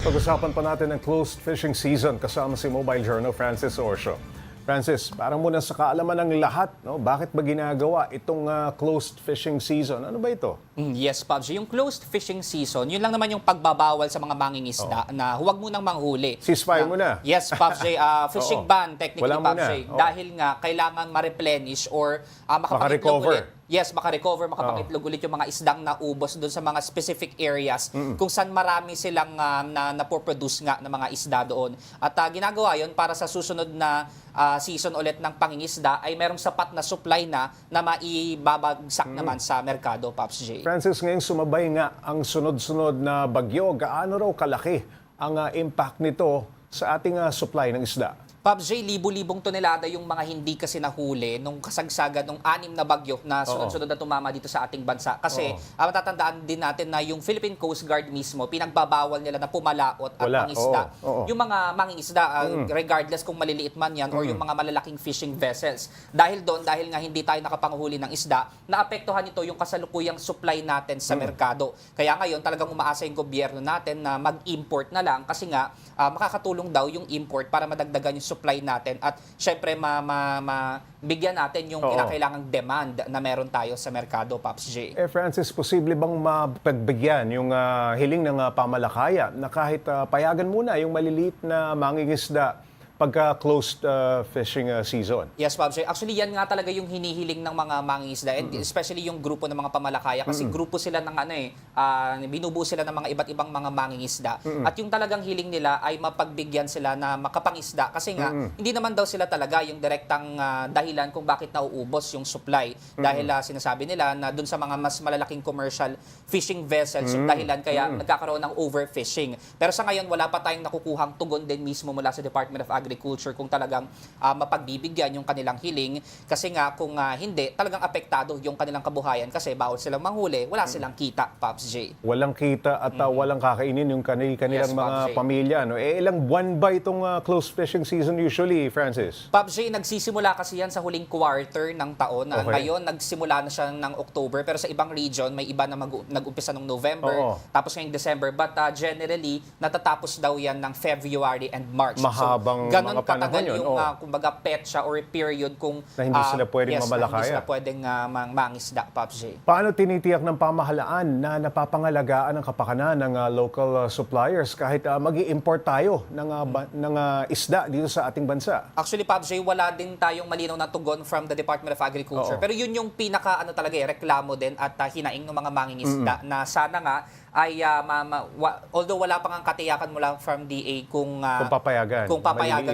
Pag-usapan pa natin ang closed fishing season kasama si Mobile Journal Francis Orsio. Francis, parang muna sa kaalaman ng lahat, no? Bakit ba ginagawa itong closed fishing season? Ano ba ito? Yes, Pabs. Yung closed fishing season, yun lang naman yung pagbabawal sa mga mangingisda na huwag munang manghuli. Ceasefire muna. Yes, Pabs. Fishing ban, technically, Wala Pabs. muna. Dahil nga, kailangan ma-replenish or makapangitlog Maka-recover. ulit. Yes, makapangitlog ulit yung mga isdang naubos doon sa mga specific areas kung saan marami silang napoproduce nga ng mga isda doon. At ginagawa yon para sa susunod na season ulit ng pangingisda ay merong sapat na supply na maibabagsak naman sa merkado, Pops J. Francis, ngayong sumabay nga ang sunod-sunod na bagyo, gaano raw kalaki ang impact nito sa ating supply ng isda? Pops J, libo-libong tonelada yung mga hindi kasi nahuli nung kasagsagan ng 6 na bagyo na sunod-sunod na tumama dito sa ating bansa. Kasi matatandaan din natin na yung Philippine Coast Guard mismo, pinagbabawal nila na pumalaot at mangisda. Yung mga mangingisda, regardless kung maliliit man yan or yung mga malalaking fishing vessels. Dahil doon, dahil nga hindi tayo nakapanghuli ng isda, naapektuhan ito yung kasalukuyang supply natin sa merkado. Kaya ngayon, talagang umaasa yung gobyerno natin na mag-import na lang kasi nga makakatulong daw yung import para madagdagan yung supply natin at syempre bigyan natin yung kinakailangang demand na meron tayo sa merkado, Pops J. Francis, posible bang mapagbigyan yung hiling ng pamalakaya na kahit payagan muna yung maliliit na mangingisda pagka-closed fishing season? Yes, Pops J. Actually, yan nga talaga yung hinihiling ng mga mangingisda and especially yung grupo ng mga pamalakaya kasi grupo sila ng binubuo sila ng mga iba't ibang mga mangingisda. At yung talagang hiling nila ay mapagbigyan sila na makapangisda kasi nga hindi naman daw sila talaga yung direktang dahilan kung bakit nauubos yung supply. Dahil sinasabi nila na dun sa mga mas malalaking commercial fishing vessels yung dahilan kaya nagkakaroon ng overfishing. Pero sa ngayon, wala pa tayong nakukuhang tugon din mismo mula sa Department of Agriculture kung talagang mapagbibigyan yung kanilang hiling kasi nga kung hindi, talagang apektado yung kanilang kabuhayan kasi bawal silang manghuli, wala silang kita, Pops J. Walang kita at walang kakainin yung kanilang Yes, mga Pops J. pamilya. No? Ilang buwan ba itong closed fishing season usually, Francis? Pops J, nagsisimula kasi yan sa huling quarter ng taon. Ngayon, nagsimula na siya ng October pero sa ibang region, may iba na nag-umpisa ng November, tapos ngayong December. But generally, natatapos daw yan ng February and March. Mahabang Ganon mga panahon katagal yun, yung kumbaga petsa or period kung na hindi sila pwedeng mamalakaya. na hindi sila pwedeng mangisda, Pops J. Paano tinitiyak ng pamahalaan na napapangalagaan ang kapakanan ng local suppliers kahit mag-i-import tayo ng isda dito sa ating bansa? Actually, Pops J, wala din tayong malinaw na tugon from the Department of Agriculture. Pero yun yung pinaka reklamo din at hinaing ng mga mangingisda na sana nga ay although wala pang ang katiyakan mula from DA kung papayagan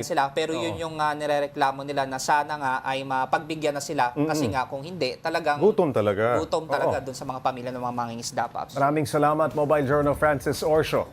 sila, pero yun yung nirereklamo nila na sana nga ay mapagbigyan na sila kasi nga kung hindi talagang Gutom talaga doon sa mga pamilya ng mga mangingisda, Pops. Maraming salamat, Mobile Journal Francis Orsio.